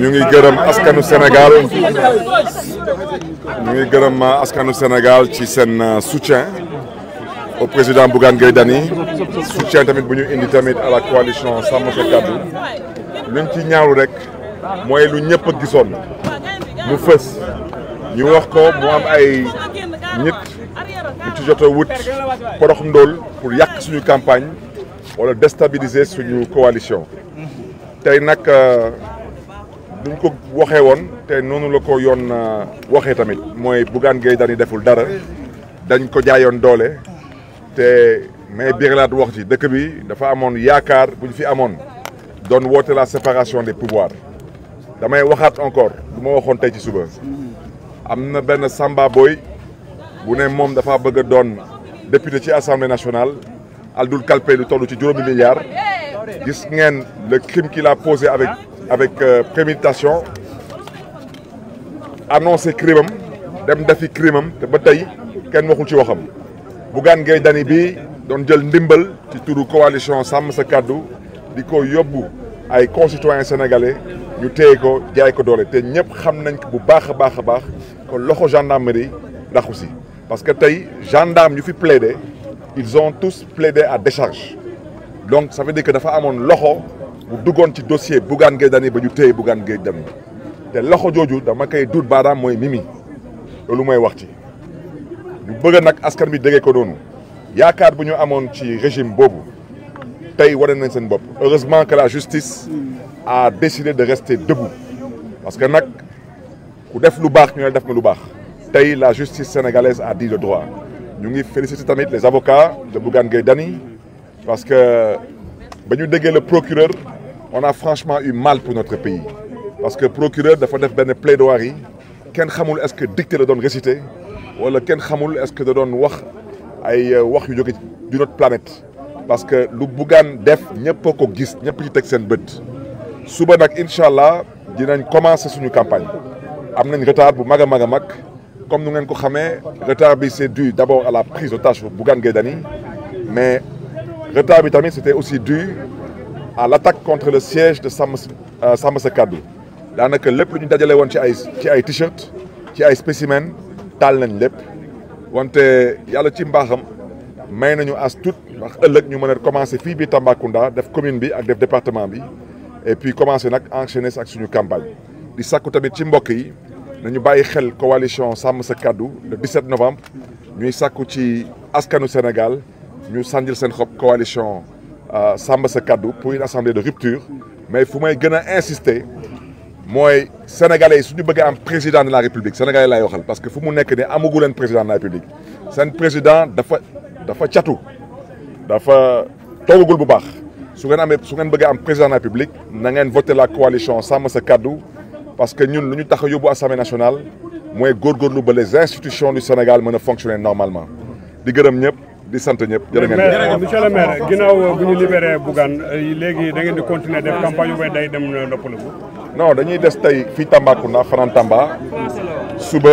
ñu ngi gërëm askanu Sénégal ci seen soutien au président Bougane Gueye Dany soutien tamit bu ñu indi tamit à la coalition Sàmm Sa Kàddu luñ ci ñaaru rek mooy lu ñëpp a gisoon mu fës ñu wax ko mu am ay nit ñu ci jot a wut porox ndóol pour yàq suñu campagne wala déstabiliser suñu coalition tey nag duñ ko waxee woon te noonu la ko yoon waxee tamit mooy Bougane Gueye Dany deful dara dañ ko jaayoon doole te mais biralaat wax ci dëkk bi dafa amoon yaakaar bu ñu fi amoon doon woote la séparation des pouvoirs damay waxaat encore du ma waxoon tey ci suba am na benn Samba Boy bu ne moom dafa bëgg a doon député ci assemblée nationale aldul kalpe lu toll ci juróomi milliards gis ngeen le crime qu'il a posé avec préméditation annoncé crime am dem defi crime am te ba tey kenn waxul ci waxam Bougane Gueye Dany bi doon jël ndimbal ci turu coalition Sàmm Sa Kàddu di ko yóbbu ay concitoyens sénégalais ñu téye ko jaay ko doole te ñëpp xam nañ ko bu baax a baax a baax kon loxo gendarmerie raxu si parce que tey gendarme yu fi plaidé ils ont tous plaidé à décharge donc ça veut dire que dafa amoon loxo bu duggoon ci dossier Bougane Gueye Dany ba ñu téye Bougane Gueye Dany te loxo jooju dama koy duut baaraam mooy Mimi loolu mooy wax ci ñu bëgg nag askan bi déggee ko noonu yaakaar bu ñu amoon ci régime boobu tey wane nañ seen bopp heureusement que la justice a décidé de rester debout parce que nag ku def lu baax ñu ne def nga lu baax tey la justice sénégalaise a dit le droit ñu ngi féliciter tamit les avocats de Bougane Gueye Dany parce que ba ñu déggee le procureur on a franchement eu mal pour notre pays parce que procureur dafa def benn plaidoirie kenn xamul est-ce que dicté la doon réciter wala kenn xamul est-ce que da doon wax ay wax yu jóge d'une autre planète parce que lu Bougane def ñëpp a ko gis ñëpp ci teg seen bët suba nag incha allah dinañ commencer suñu campagne am nañ retard bu mag a mag a mag comme nu ngeen ko xamee retard bi c'est dû d'abord à la prise d'otage Bougane Gueye Dany mais retard bi tamit c'était aussi dû à l'attaque contre le siège de Sàmm Sa Kàddu daanaka lépp lu ñu dajale woon ci ay t-shirt ci ay spécimen taal nañ lépp wante yàlla ci mbaaxam may nañu as tuut ndax ëllëg ñu mën a commencer fii bi Tambacounda def commune bi ak def département bi et puis commencer nag enchaîner ak suñu campagne di sakku tamit ci mbokk yi nañu bàyyi xel coalition Sàmm Sa Kàddu le 17 novembre ñuy sakku ci askanu Sénégal ñu sànjil seen xob coalition Sàmm Sa Kàddu pour une assemblée de rupture mais fu may gën a insister mooy sénégalais yi suñu bëggee am président de la république sénégalais laay waxal parce que fu mu nekk ne amagu leen président de la république seen président dafa catu dafa toogagul bu baax su ngeen bëggee am président de la république na ngeen voter la coalition Sàmm Sa Kàddu parce que ñun lu ñu tax a yóbbu assemblée nationale mooy góorgóorlu ba les institutions du Sénégal mën a fonctionner normalement di gërëm ñëpp di sant ñëpp jërë ngeen jëf. monsieur le maire ginnaaw bu ñu libéré Bougane léegi da ngeen di continuer def campagne yu day dem noppalu. non dañuy des tey fii Tambacounda fanaan Tamba suba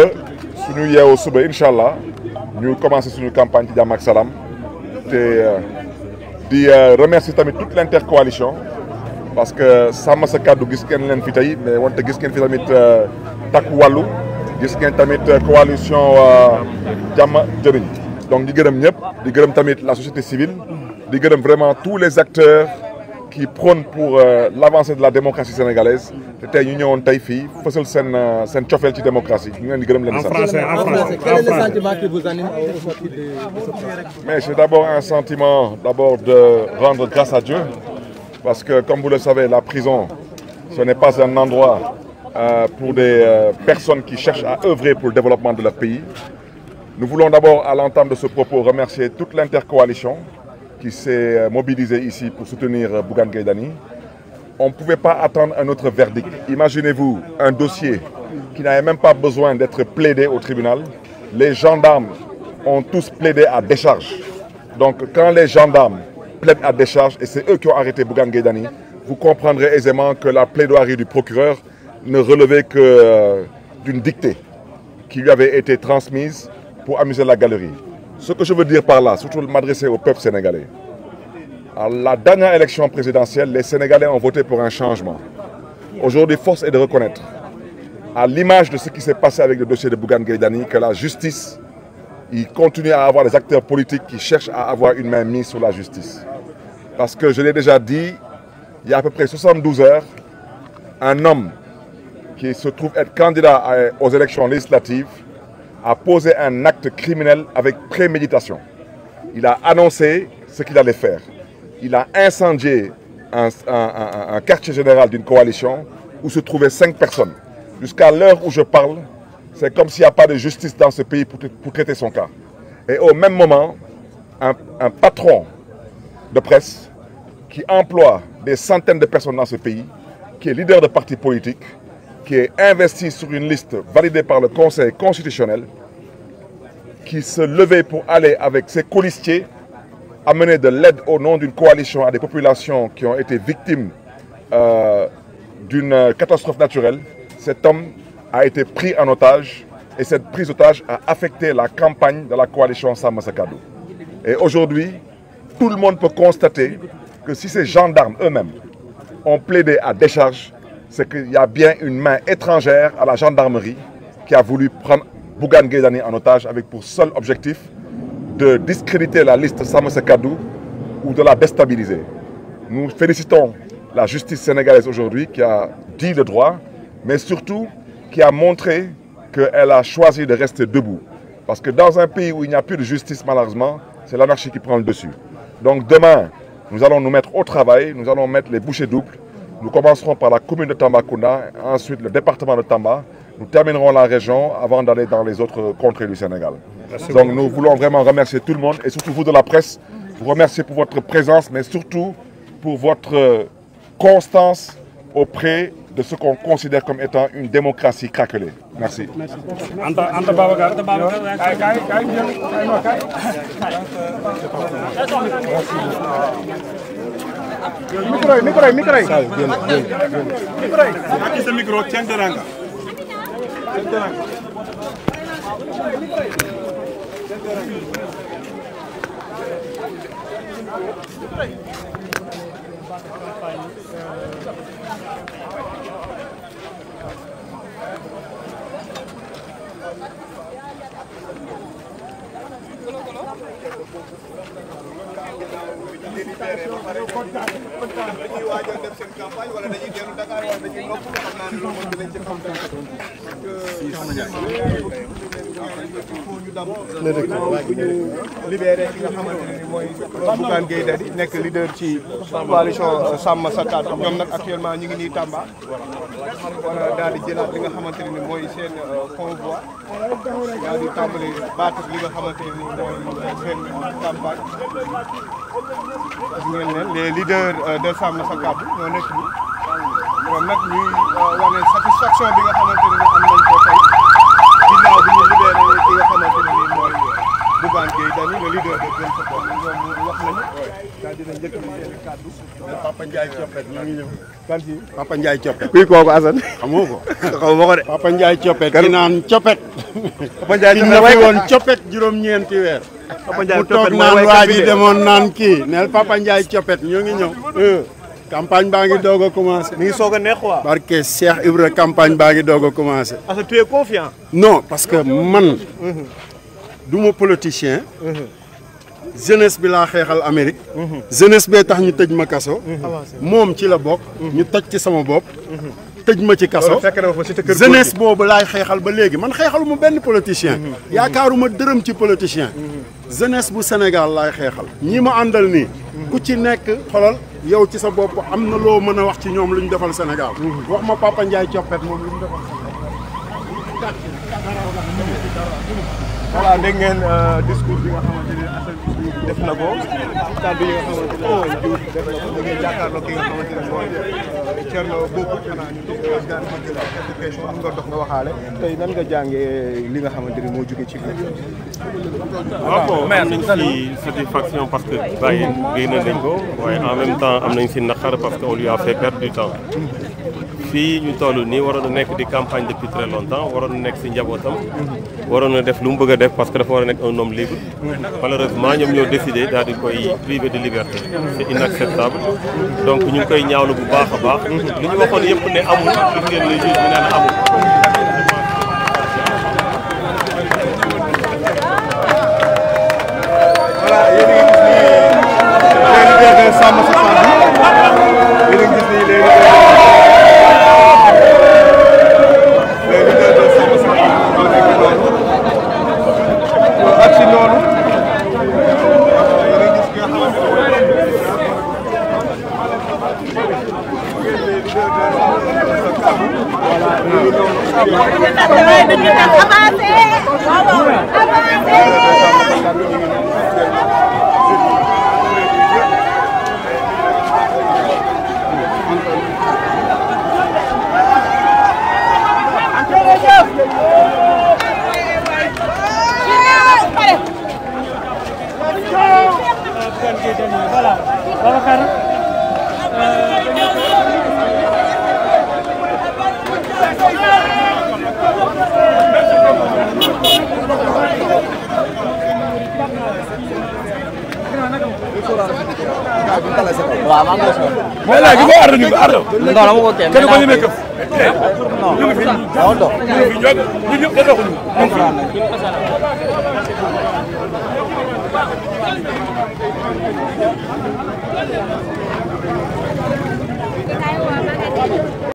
suñu yeewoo suba incha allah ñu commencé suñu campagne ci jàmm ak salaam te di remercier tamit toute l'intercoalition parce que Sàmm Sa Kàddu gis ngeen leen fi tey mais wante gis ngeen fi tamit takku wàllu gis ngeen tamit coalition jàmm jëriñ donc di gërëm ñëpp di gërëm tamit la société civile di gërëm vraiment tous les acteurs qui prônent pour l'avancée de la démocratie sénégalaise te tey ñu ñëwoon tey fii fësal seen cofeel ci démocratie ñu leen di gërëm leen di sant. En français, quel est le sentiment qui vous anime au sortir de ce procès? Mais c'est d'abord un sentiment de rendre grâce à Dieu parce que comme vous le savez la prison ce n'est pas un endroit pour des personnes qui cherchent à œuvrer pour le développement de leur pays. Nous voulons d'abord à l'entame de ce propos remercier toute l'intercoalition qui s'est mobilisé ici pour soutenir Bougane Gueye Dany. On ne pouvait pas attendre un autre verdict. Imaginez-vous un dossier qui n'avait même pas besoin d'être plaidé au tribunal. Les gendarmes ont tous plaidé à décharge. Donc quand les gendarmes plaident à décharge, et c'est eux qui ont arrêté Bougane Gueye Dany, vous comprendrez aisément que la plaidoirie du procureur ne relevait que d'une dictée qui lui avait été transmise pour amuser la galerie. Ce que je veux dire par là, surtout m'adresser au peuple sénégalais. À la dernière élection présidentielle, les Sénégalais ont voté pour un changement. Aujourd'hui, force est de reconnaître, à l'image de ce qui s'est passé avec le dossier de Bougane Gueye Dany, que la justice, il continue à avoir des acteurs politiques qui cherchent à avoir une main mise sur la justice. Parce que je l'ai déjà dit, il y a à peu près 72 heures, un homme qui se trouve être candidat aux élections législatives a posé un acte criminel avec préméditation. Il a annoncé ce qu'il allait faire. Il a incendié un quartier général d'une coalition où se trouvaient 5 personnes. Jusqu'à l'heure où je parle, c'est comme s'il n'y a pas de justice dans ce pays pour traiter son cas. Et au même moment, un patron de presse qui emploie des centaines de personnes dans ce pays, qui est leader de parti politique, qui est investi sur une liste validée par le Conseil constitutionnel, qui se levait pour aller avec ses colistiers amener de l'aide au nom d'une coalition à des populations qui ont été victimes d'une catastrophe naturelle. Cet homme a été pris en otage et cette prise d'otage a affecté la campagne de la coalition Samm Sa Kàddu. Et aujourd'hui, tout le monde peut constater que si ces gendarmes eux-mêmes ont plaidé à décharge, c'est qu'il y a bien une main étrangère à la gendarmerie qui a voulu prendre Bougane Gueye Dany en otage avec pour seul objectif de discréditer la liste Samm Sa Kàddu ou de la déstabiliser. Nous félicitons la justice sénégalaise aujourd'hui qui a dit le droit, mais surtout qui a montré qu'elle a choisi de rester debout. Parce que dans un pays où il n'y a plus de justice, malheureusement, c'est l'anarchie qui prend le dessus. Donc demain, nous allons nous mettre au travail, nous allons mettre les bouchées doubles. Nous commencerons par la commune de Tambacounda, ensuite le département de Tamba. Nous terminerons la région avant d'aller dans les autres contrées du Sénégal. Donc nous voulons vraiment remercier tout le monde et surtout vous de la presse. Vous remercier pour votre présence, mais surtout pour votre constance auprès de ce qu'on considère comme étant une démocratie craquelée. Merci. Anta Babacar. Micro, tiens teranga. libéré ki nga xamante ne mooy Bougane Gueye Dany nekk leader ci coalition Samm Sa Kàddu ñoom nag actuellement ñu ngi nii Tamba wala daal di jëlaat li nga xamante ne mooy seen convoi daal di tàmbali baatu li nga xamante ne mooy seen campagne. gis ngeen leen les leaders de Samm Sa Kàddu ñoo nekk nii ñoom nag ñuy wane satisfaction bi nga xamante ne am nañ ko tey ginnaaw bi ñu libéré ki nga xamante ne nii mooy Bougane Gueye Dany le leader de Gueule Tapée ñoom wax nañu daal dina njëkk ni seen kàddu. Papa Ndiaye Coppet ñoo ngi ñëw. kan ci Papa Ndiaye Coppet. kuy kooku Assane. xamoo ko. xamoo ko de. Papa Ndiaye Coppet. ki naan Coppet. Papa Ndiaye ki na fi woon Coppet juróom-ñeenti weer. Papa Ndiaye mu toog naan waa ji demoon naan kii neel Papa Ndiaye Coppet ñoo ngi ñëw. campagne baa ngi doog a commencé. mi ngi soog a neex quoi. barke Cheikh Ibra campagne baa ngi doog a commencé. Assane tu es confiant. non parce que man. du ma politicien. jeunesse bi laa xeexal Amérique. jeunesse bee tax ñu tëj ma kaso. moom ci la bokk. ñu toj ci sama bopp. tëj ma ci kaso. jeunesse boobu laay xeexal ba léegi man xeexaluma benn politicien. yaakaaruma dërëm ci politicien. jeunesse bu Sénégal laay xeexal. ñi ma àndal nii. ku ci nekk xolal yow ci sa bopp am na loo mën a wax ci ñoom lu ñu defal Sénégal. wax ma Papa Ndiaye Coppet moom lu ñu defal Sénégal. voilà dégg ngeen discours bi nga xamante ne Assane def na ko kàddu yi nga xamante ne mooy Diouf def na ko da ngeen jàkkaarloo ki nga xamante ne mooy Thierno Bocoum xanaa ñu daan ma jël quelques questions am nga dox nga waxaale tey nan nga jàngee li nga xamante ne moo jóge ci biir. waaw bon am nañ si satisfaction parce que génn nañ ko waaye en même temps am nañ si naqar parce que on lui a fait perdre du temps fii ñu toll nii waroon na nekk di campagne depuis très longtemps waroon na nekk si njabootam waroon na def lu mu bëgg a def parce que dafa war a nekk un homme libre malheureusement ñoom ñoo décidé daal di koy privé de liberté c'est inacceptable donc ñu ngi koy ñaawlu bu baax a baax li ñu waxoon yëpp ne amul gis ngeen le juge bi nee na amul voilà yéen a ngi gis ni les leaders de Sàmm Sa Kàddu yéen a ngi gis ni les leaders de Sàmm Sa Kàddu ñoo nekk noonu ak si noonu yéen a ngi gis ki nga xamante ne mooy voilà Babacar waaw maa ngi lay soxla. mais léegi boo aar ñu ko aar. non dama ko kenn kenn ko ñemee këf. non ñu ngi fi waaw dox. ñu ñëpp da doxuñu.